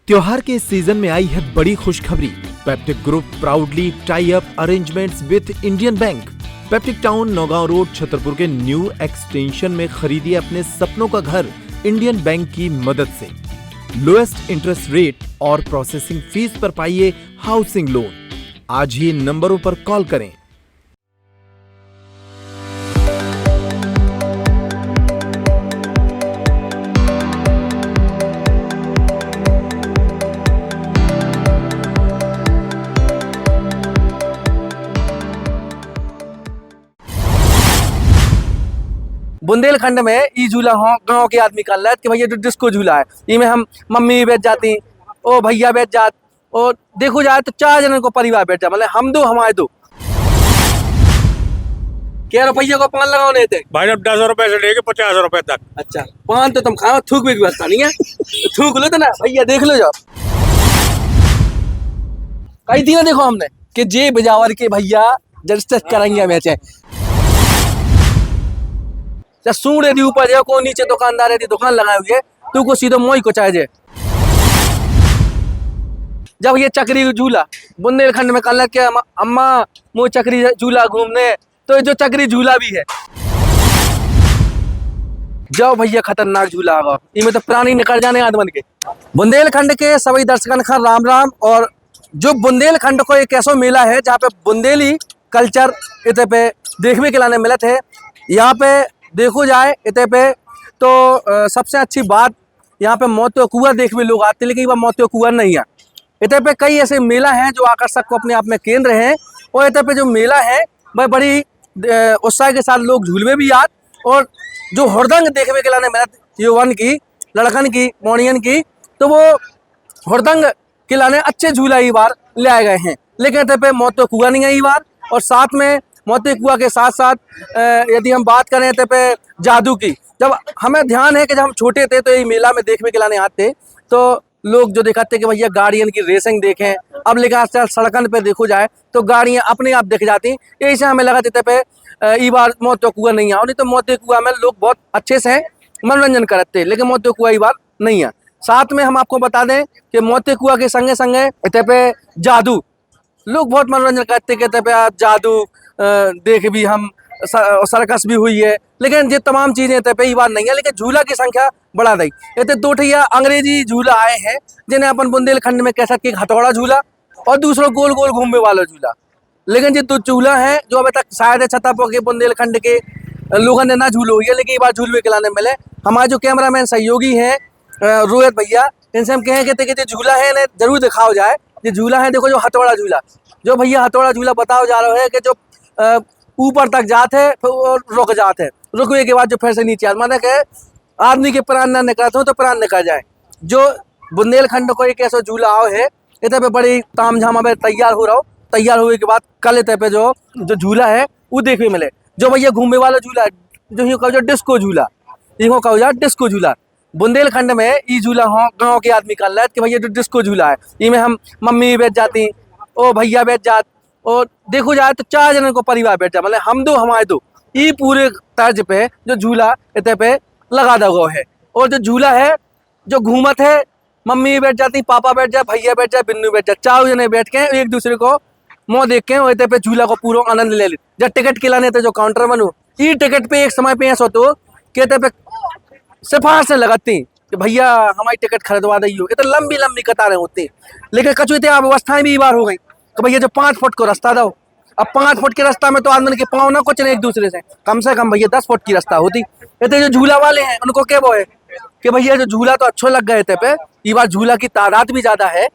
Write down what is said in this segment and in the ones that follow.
त्योहार के इस सीजन में आई है बड़ी खुशखबरी। Peptic group proudly tie up arrangements with Indian bank. Peptic town Naugaon road Chhatarpur के न्यू एक्सटेंशन में खरीदिए अपने सपनों का घर इंडियन बैंक की मदद से। लोएस्ट इंटरेस्ट रेट और प्रोसेसिंग फीस पर पाइए हाउसिंग लोन। आज ही इन नंबरों पर कॉल करें। बुंदेलखंड में ई झूला हो गांव के आदमी कर लेत कि भैया जो डिस्को झूला है इमे हम मम्मी बैठ जाती ओ भैया बैठ जात और देखो जाए तो 4 जनों को परिवार बैठ जा, मतलब हम दो हमारे दो। क्या रुपये को पान लगाओ नहीं थे भाई, अब 10 रुपए से लेके 50 रुपए तक। अच्छा पान तो तुम खाओ, थूक भी व्यवस्था नहीं है तो थूक लो तो ना भैया, देख लो जाओ। कई दिन देखो हमने कि जे बजावर के भैया जस्ट करेंगे हमें सूढ़ यदि ऊपर जाओ को नीचे दुकानदार यदि दुकान लगाए हुए तू को सीधो मोई को चाहे जे। जब ये चक्री झूला बुंदेलखंड में कल के अम्मा मो चक्री झूला घूमने, तो जो चक्री झूला भी है जाओ भैया खतरनाक झूला होगा, इनमें तो प्राणी निकल जाने आदमन के। बुंदेलखंड के सभी दर्शकन का राम राम। और जो बुंदेलखंड को एक ऐसा मेला है जहाँ पे बुंदेली कल्चर इतने पे देखने के लाने मिलत है। यहाँ पे देखो जाए इतने पे तो सबसे अच्छी बात यहाँ पे मौत कुआं देखने लोग आते हैं, लेकिन ये मौत कुआं नहीं है। इतने पे कई ऐसे मेला हैं जो आकर्षक को अपने आप में केंद्र हैं, और इतने पे जो मेला है वह बड़ी उत्साह के साथ लोग झूलवे भी आत। और जो हुरदंग देखने के लाने मिलत युवन की लड़कन की मोनियन की, तो वो हुरदंग के लाने अच्छे झूला ही बार ले आए गए हैं। लेकिन इतने पे मौत कुआं नहीं है ये बार। और साथ में मोती कुआं के साथ साथ यदि हम बात करें तो पे जादू की, जब हमें ध्यान है कि जब हम छोटे थे तो ये मेला में देखने के लाने आते तो लोग जो दिखाते कि भैया गाड़ियन की रेसिंग देखें। अब लेकिन आजकल सड़कन पे देखो जाए तो गाड़ियां अपने आप दिख जाती। यही से हमें लगा देते पे ये बार मोती कुआं नहीं आओ, नहीं तो मोती कुआं में लोग बहुत अच्छे से मनोरंजन करते, लेकिन मोती कुआं ये बार नहीं है। साथ में हम आपको बता दें कि मोती कुआं के संगे संगे इतने पे जादू लोग बहुत मनोरंजन करते, कहते पे जादू देख भी हम सर्कस भी हुई है, लेकिन ये तमाम चीजें पे ये बात नहीं है। लेकिन झूला की संख्या बढ़ा दी। ये दो ठैया अंग्रेजी झूला आए हैं जिन्हें अपन बुंदेलखंड में कह सकते हथौड़ा झूला और दूसरा गोल गोल घूमने वाला झूला। लेकिन ये दो झूला है जो अभी तक शायद छतरपुर के बुंदेलखंड के लोगों ने ना झूलो हुई है, लेकिन ये बार झूलवे के लाने मिले। हमारे जो कैमरामैन सहयोगी हैं रोहित भैया, इनसे हम कहें कि झूला है इन्हें जरूर दिखाओ जाए। ये झूला है देखो, जो हथौड़ा झूला, जो भैया हथौड़ा झूला बताओ जा रहा है कि जो ऊपर तक जाते है फिर रुक जाते हैं, रुकने के बाद जो फिर से नीचे आते, माना कि आदमी के प्राण ना निकलते हो तो प्राण निकल जाए। जो बुंदेलखंड को एक ऐसा झूला आओ है इतने पे बड़ी तामझाम में तैयार हो रहा हो। तैयार हुए के बाद कल इतने पे जो झूला है वो देखने मिले। जो भैया घूमने वाला झूला जो यूँ कहो डिस्को झूला, यूँ कहो जाए डिस्को झूला। बुंदेलखंड में ये झूला हो गाँव के आदमी कर लेत कि भैया जो डिस्को झूला है इनमें हम मम्मी बैठ जाती ओ भैया बैठ जात और देखो जाए तो 4 जनों को परिवार बैठ जा, मतलब हम दो हमारे दो। ये पूरे तर्ज पे जो झूला इतने पे लगा दो है। और जो झूला है जो घूमत है, मम्मी बैठ जाती, पापा बैठ जाए, भैया बैठ जाए, बिन्नू बैठ जाए, 4 जने बैठ के एक दूसरे को मुँह देख के इतने पे झूला को पूरा आनंद ले ली। जब टिकट खिलाने थे जो काउंटर बनू ये टिकट पे एक समय पे ऐसा होते कहते पे सिफारिश लगाती कि भैया हमारी टिकट खरीदवा दी हो। इतनी लंबी लंबी कतारें होती, लेकिन कछु इतनी व्यवस्थाएं भी बार हो गई तो भैया जो 5 फुट को रास्ता दो। अब 5 फुट के रास्ता में तो आदमी के पाँव ना कुछ नहीं एक दूसरे से कम भैया 10 फुट की रास्ता होती। इतने जो झूला वाले हैं उनको क्या वो है कि भैया जो झूला तो अच्छो लग गए थे पे ये बार झूला की तादाद भी ज्यादा है।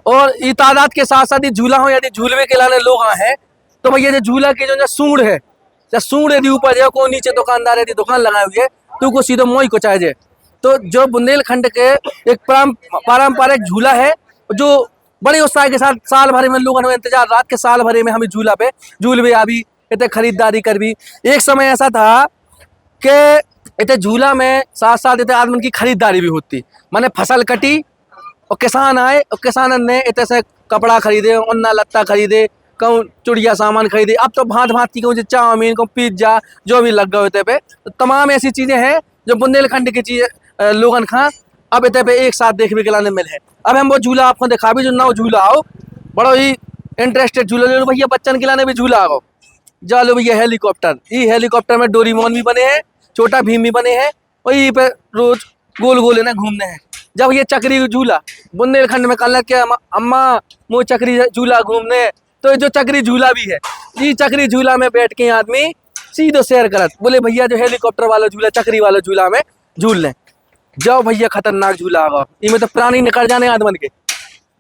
और ये तादाद के साथ साथ ये झूला हो यदि झूलवे के लाने लोग आए हैं तो भैया जो झूला की जो सूढ़ है, सूढ़ यदि ऊपर जाओ को नीचे दुकानदार यदि दुकान लगाए हुए तो को सीधो मोई को चाहे। तो जो बुंदेलखंड के एक पारंपरिक झूला है जो बड़े उत्साह के साथ साल भर में लोगों ने इंतजार रात के साल भरे में हमें झूला पे झूलवे आ भी इतने खरीदारी कर भी। एक समय ऐसा था कि इतने झूला में साथ साथ इतने आदमी की खरीदारी भी होती, माने फसल कटी और किसान आए और किसान ने इतने से कपड़ा खरीदे, अन्ना लत्ता खरीदे, कहूँ चुड़िया सामान खरीदे। अब तो भांत भांत की कहूँ चाउमीन को पिज्जा जो भी लग गए होते पे, तो तमाम ऐसी चीज़ें हैं जो बुंदेलखंड की चीज़ लोगन खा अब इतने पे एक साथ देखने के लाने मिले है। अब हम वो झूला आपको दिखा भी जो ना झूला आओ बड़ो ही इंटरेस्टेड झूला ले लो भैया, बच्चन के लाने भी झूला आओ जा लो भैया। हेलीकॉप्टर, ये हेलीकॉप्टर में डोरीमोन भी बने हैं, छोटा भीम भी बने हैं और यहीं पे रोज गोल गोल है ना घूमने हैं। जब ये चक्री झूला बुंदेलखंड में कल क्या अम्मा वो चक्री झूला घूमने, तो ये जो चक्री झूला भी है, ये चक्री झूला में बैठ के आदमी सीधो सैर करत बोले भैया जो हेलीकॉप्टर वाला झूला चक्री वाला झूला में झूल लें। जाओ भैया खतरनाक झूला आगा, इमें तो प्राणी निकल जाने आदमन के,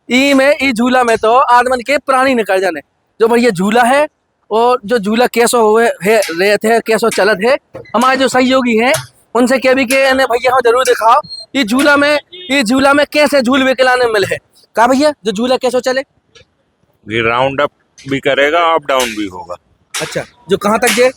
ई झूला में तो आदमन के प्राणी निकल जाने। जो भैया झूला है और जो झूला कैसो हुए है रहते है कैसो चलत है, हमारे जो सहयोगी हैं उनसे कह भी के भैया हाँ जरूर दिखाओ ये झूला में कैसे झूलवे के लाने मिले है। कहा भैया जो झूला कैसो चले? ये राउंड अप भी करेगा, अप डाउन भी होगा। अच्छा, जो कहाँ तक जाए?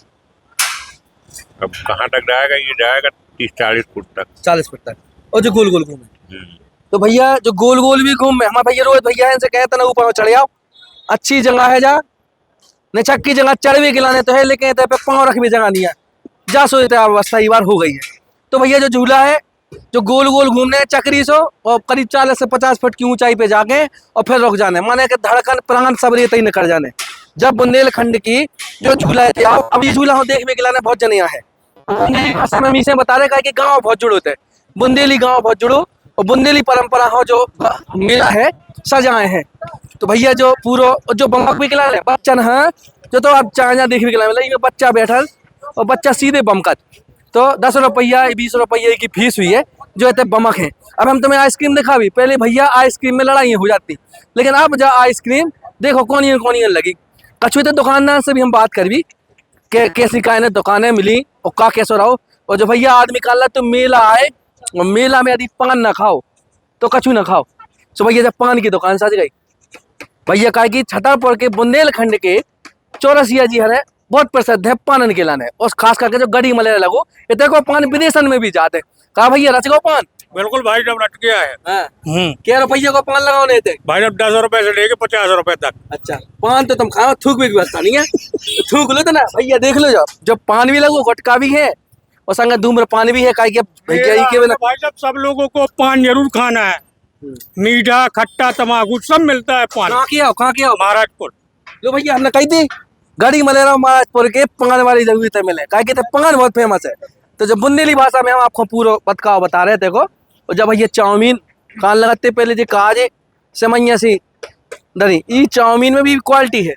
अब कहाँ तक जाएगा? ये जाएगा 30-40 फुट तक। 40 फुट तक। और जो गोल गोल घूमे, हम्म। तो भैया जो गोल गोल भी घूमे, हमारे भैया रोहित भैया इनसे कहते ना ऊपर चढ़ जाओ, अच्छी जगह है जा निचक की जगह चढ़ भी गिलाने तो है, लेकिन पे पाँव रख भी जगह नहीं है जा सो अवस्था ही बार हो गई है। तो भैया जो झूला है जो गोल गोल घूमने चक्री सो और करीब 40 से 50 फुट की ऊंचाई पे जाके और फिर रुक जाने, माने कि धड़कन प्राण सब रेत ही निकल जाने। जब बुंदेलखंड की जो झूला है अब ये झूला देखने के लाने बहुत जनिया है, से बता रहे का कि गाँव बहुत जुड़ो थे, बुंदेली गाँव बहुत जुड़ो और बुंदेली परंपरा हो जो मेला है सजाए हैं। तो भैया जो पूरा जो बम्बक भी खिला रहे बच्चन है जो, तो अब चांजा देखने के लिए बच्चा बैठल और बच्चा सीधे बमकत, तो 10 रुपया 20 रुपये की फीस हुई है जो इतने बमक है। अब हम तुम्हें आइसक्रीम दिखा भी, पहले भैया आइसक्रीम में लड़ाई हो जाती, लेकिन अब जो आइसक्रीम देखो कौन लगी। कछुए तो दुकानदार से भी हम बात कर भी कैसी का दुकानें मिली और का कैसो रहो। और जो भैया आदमी काला तो मेला आए और मेला में यदि पान ना खाओ तो कछु ना खाओ। तो भैया जब पान की दुकान सज गई भैया कहा कि छतरपुर के बुंदेलखंड के चौरसिया जी है बहुत प्रसिद्ध है पानन के लाने, और खास करके जो गड़ी मलेरा लगो इतने को पान विदेशन में भी जाते। कहा भैया रच गो पान? बिल्कुल भाई, जब रट गया है। क्या रुपये को पान लगाओ नहीं थे भाई, जब 10 रुपए से लेके 50 रुपए तक। अच्छा, पान तो तुम खाओ, थूक भी व्यवस्था नहीं है तो थूक लो तो ना भैया, देख लो जो पान भी लगो गुटखा भी है और संग धूम्रपान भी है। भैया भाई साहब सब लोगों को पान जरूर खाना है, मीठा खट्टा तमाकू सब मिलता है पान। कहाँ के आओ? महाराजपुर। लो भैया हमने कही थी गड़ी मलेरा महाराजपुर के पान वाली जगह पे मिले, कहा कि पान बहुत फेमस है। तो जब बुंदेली भाषा में हम आपको पूरा बता रहे थे को, और जब भैया चाउमीन कान लगाते पहले जो कहा जे सेमैया सी डरी, ये चाउमीन में भी क्वालिटी है।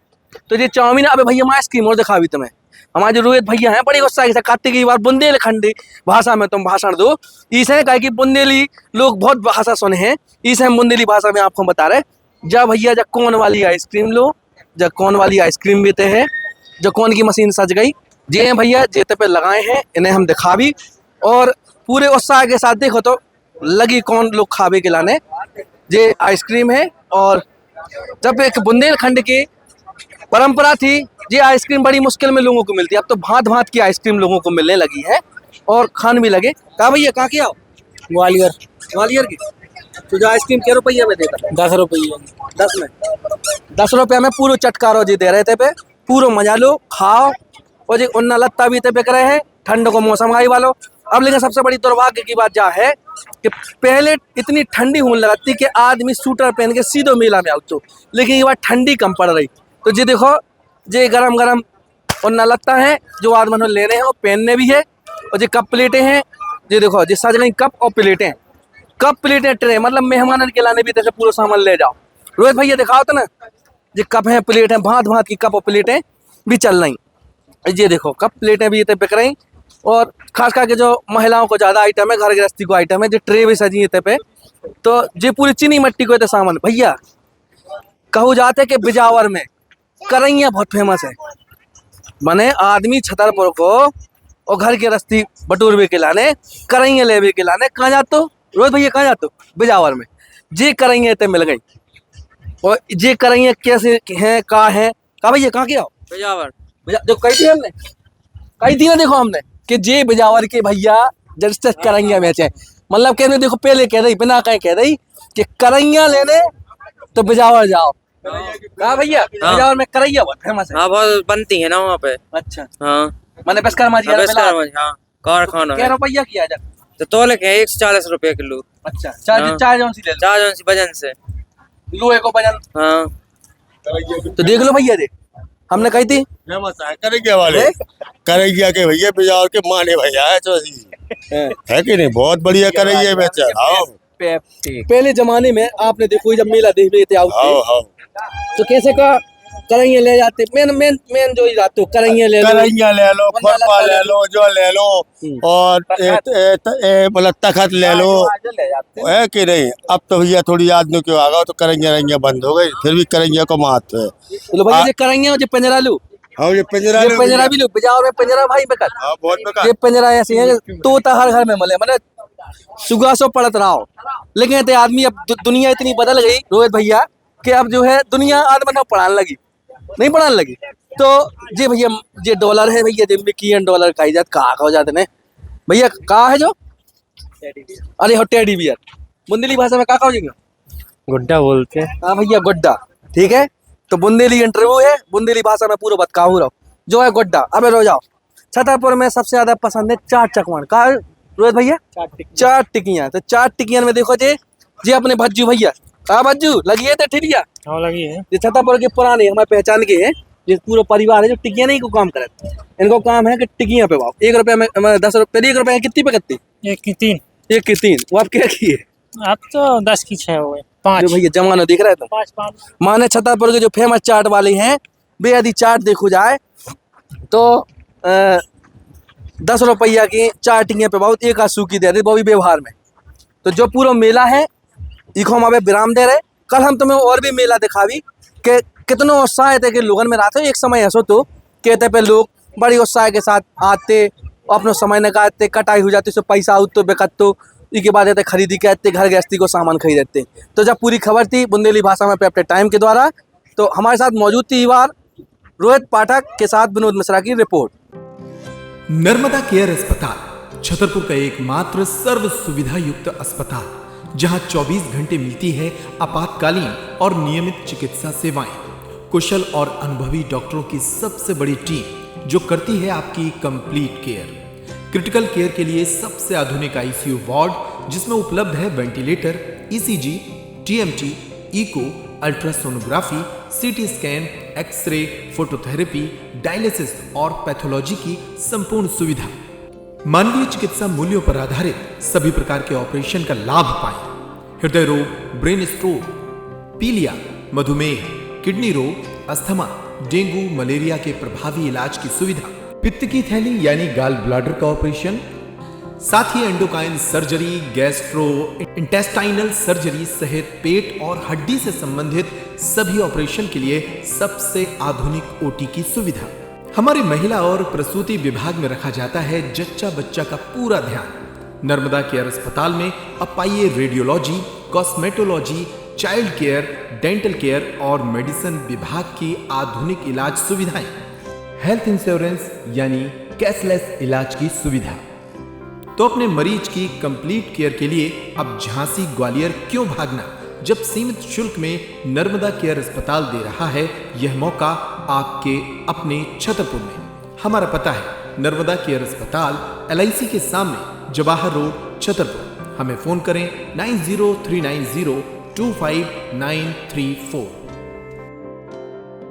तो ये चाउमीन अब भैया मैं आइसक्रीम और दिखा भी तुम्हें, हमारे जो रोहित भैया हैं बड़ी उत्साह से कहते की बार बुंदेलखंडी भाषा में तुम भाषण दो। इसे कहा कि बुंदेली लोग बहुत भाषा सुने हैं, इसे हम बुंदेली भाषा में आपको बता रहे। जब भैया जब कौन वाली आइसक्रीम लो, जब कौन वाली आइसक्रीम देते हैं, जो कौन की मशीन सज गई जे भैया जेते पे लगाए हैं, इन्हें हम दिखा भी और पूरे उत्साह के साथ देखो तो लगी कौन लोग खावे के लाने जे आइसक्रीम है। और जब एक बुंदेलखंड की परंपरा थी ये आइसक्रीम बड़ी मुश्किल में लोगों को मिलती है, अब तो भांत भांत की आइसक्रीम लोगों को मिलने लगी है और खान भी लगे। कहा भैया कहाँ के आओ? ग्वालियर की। तो जो आइसक्रीम क्या रुपये में देता? 10 रुपये। 10 में 10 रुपये में पूरा चटकारो जी दे रहे थे पे, पूरा मजा लो खाओ और जी उन्ना लत्ता भी ते बिक रहे हैं, ठंड को मौसम आई वालो। अब लेकिन सबसे बड़ी दुर्भाग्य की बात जा है कि पहले इतनी ठंडी होने लगती कि आदमी स्वेटर पहन के सीधो मेला में आओ, लेकिन ये बार ठंडी कम पड़ रही। तो जी देखो जे गरम गरम और न लगता है जो आदमी लेने हैं वो पहनने भी है। और जो कप प्लेटें हैं ये देखो जी सज गई कप और प्लेटें ट्रे, मतलब मेहमान के लाने भी जैसे पूरा सामान ले जाओ। रोहित भैया दिखाओ तो ना, ये कप हैं प्लेट हैं, भांत भांत की कप और प्लेटें भी चल रही। ये देखो कप प्लेटें भी ये बिक रही और खास करके जो महिलाओं को ज़्यादा आइटम है, घर गृहस्थी को आइटम है, जो ट्रे भी सजी है पे। तो ये पूरी चीनी मट्टी को सामान भैया कहू जाते कि बिजावर में करैया बहुत फेमस है, मने आदमी छतरपुर को और घर के रस्ती बटूरवे के लाने करैया लेवे के लाने कहाँ जातो? रोहित भैया कहाँ जातो? बिजावर में। जे करैया ते मिल गई और जे करैया कैसे हैं का है? कहा भैया कहाँ के आओ? बिजावर। जो कही थी हमने, कही थी ना देखो हमने कि जे बिजावर के भैया जब करैया बेचे, मतलब कहने देखो पहले कह रही बिना कहीं कह रही कि करैया लेने तो बिजावर जाओ। हाँ भैया बिजावर में करैया बहुत फेमस है। हाँ बहुत बनती है ना वहाँ पे। अच्छा हाँ मैंने विश्वकर्मा जी हाँ कारखाना क्या रुपया किया जा? तो तोले के 140 रुपए किलो। अच्छा चार हाँ। चार जौन सी ले लो, 4 जन सी वजन से। लोहे को वजन। हाँ तो देख लो भैया, देख हमने कही थी फेमस है करैया वाले, करैया के भैया बिजार के माने भैया है चौधरी है कि नहीं, बहुत बढ़िया करैया बेचा। हाँ पहले जमाने में आपने देखो जब मेला देखने थे हाँ आउट हाँ तो कैसे का करैया ले जाते, मेन मेन मेन जो ही जाते करैया ले लो, करैया ले लो, खुरपा ले लो, जो ले लो, और मतलब तखत ले लो, ले जाते। है कि नहीं। अब तो भैया थोड़ी आदमी क्यों आ गया, तो करैया रैया बंद हो गई, फिर भी करैया को महत्व है। लो भैया ये करैया जो पिंजरा लो, हाँ ये पिंजरा ये लो पिंजरा भैया। भी लो, बाजार में पिंजरा भाई बेकार। हाँ बहुत बेकार। ये पिंजरा ऐसी है कि तोता हर घर में मले, मतलब सुगासो पड़त रहा हो। लेकिन ये आदमी अब दुनिया इतनी बदल गई रोहित भैया कि अब जो है दुनिया आदमी को पढ़ाने लगी, नहीं पढ़ाने लगी। तो ये भैया ये डॉलर है भैया, ये अमेरिकन डॉलर खाई जात कहा हो जाते ने भैया, कहा है जो अरे हो टेडी बियर, बुंदेली भाषा में कहा हो जाएगा, गुड्डा बोलते हैं। हाँ भैया गुड्डा, ठीक है। तो बुंदेली इंटरव्यू है, बुंदेली भाषा में पूरा बतकाऊ रहो जो है गुड्डा। अबे रो जाओ। छतरपुर में सबसे ज्यादा पसंद है चाट चकवान, कहा रोहित भैया, चाट टिकियां। तो चाट टिकियां में देखो जी अपने भज्जू भैया, कहा भज्जू लगी है ठिरिया, हाँ लगी है। ये छतरपुर के पुराने हमारे पहचान के हैं, ये पूरा परिवार है जो टिकियां नहीं को काम करे। इनको काम है कि टिकियां पे भाव 1 रुपए में 10 रुपए, 1 रुपए कितनी पे कितनी, 1 की 3। 1 की 3। वो आप क्या की है अब तो 10 की 6 हुए, 5 जो भैया जमाना देख रहे थे। 5 माने छतरपुर के जो फेमस चाट वाले हैं, बेहद चाट देखो जाए तो 10 रुपया की चार टिकियां पे बहुत 1 आसू की दे रहे, वो भी व्यवहार में। तो जो पूरा मेला है इको हम अबे विराम दे रहे। कल हम तुम्हें और भी मेला दिखावी कि कितने उत्साह थे कि लोगन में रहते। एक समय ऐसा तो कहते पे लोग बड़ी उत्साह के साथ आते, अपना समय निकालते, कटाई हो जाती, सो पैसा आउट तो बेकत तो इसके बाद आते खरीदी के आते, घर गृहस्थी को सामान खरीदते। तो जब पूरी खबर थी बुंदेली भाषा में पे अपने टाइम के द्वारा, तो हमारे साथ मौजूद थी बार रोहित पाठक के साथ विनोद मिश्रा की रिपोर्ट। नर्मदा केयर अस्पताल छतरपुर का एकमात्र सर्व सुविधा युक्त अस्पताल, जहां 24 घंटे मिलती है आपातकालीन और नियमित चिकित्सा सेवाएं। कुशल और अनुभवी डॉक्टरों की सबसे बड़ी टीम जो करती है आपकी कंप्लीट केयर। क्रिटिकल केयर के लिए सबसे आधुनिक आईसीयू वार्ड जिसमें उपलब्ध है ventilator, ECG, TMT, echo, ultrasonography, CT scan, x-ray, phototherapy, dialysis और पैथोलॉजी की संपूर्ण सुविधा। मानवीय चिकित्सा मूल्यों पर आधारित सभी प्रकार के ऑपरेशन का लाभ पाएं। हृदय रोग, ब्रेन स्ट्रोक, पीलिया, मधुमेह, किडनी रोग, अस्थमा, डेंगू, मलेरिया के प्रभावी इलाज की सुविधा, पित्त की थैली यानी गाल ब्लैडर का ऑपरेशन, साथ ही endocrine surgery, gastrointestinal surgery सहित पेट और हड्डी से संबंधित सभी ऑपरेशन के लिए सबसे आधुनिक ओटी की सुविधा। हमारे महिला और प्रसूति विभाग में रखा जाता है जच्चा बच्चा का पूरा ध्यान। नर्मदा केयर अस्पताल में अब पाइए radiology, cosmetology, child care, dental care और मेडिसिन विभाग की आधुनिक इलाज सुविधाएं, हेल्थ इंश्योरेंस यानी कैशलेस इलाज की सुविधा। तो अपने मरीज की कंप्लीट केयर के लिए अब झांसी ग्वालियर क्यों भागना, जब सीमित शुल्क में नर्मदा केयर अस्पताल दे रहा है यह मौका आपके अपने छतरपुर में। हमारा पता है नर्मदा केयर अस्पताल LIC के सामने, जवाहर रोड, छतरपुर। हमें फोन करें 9039025934।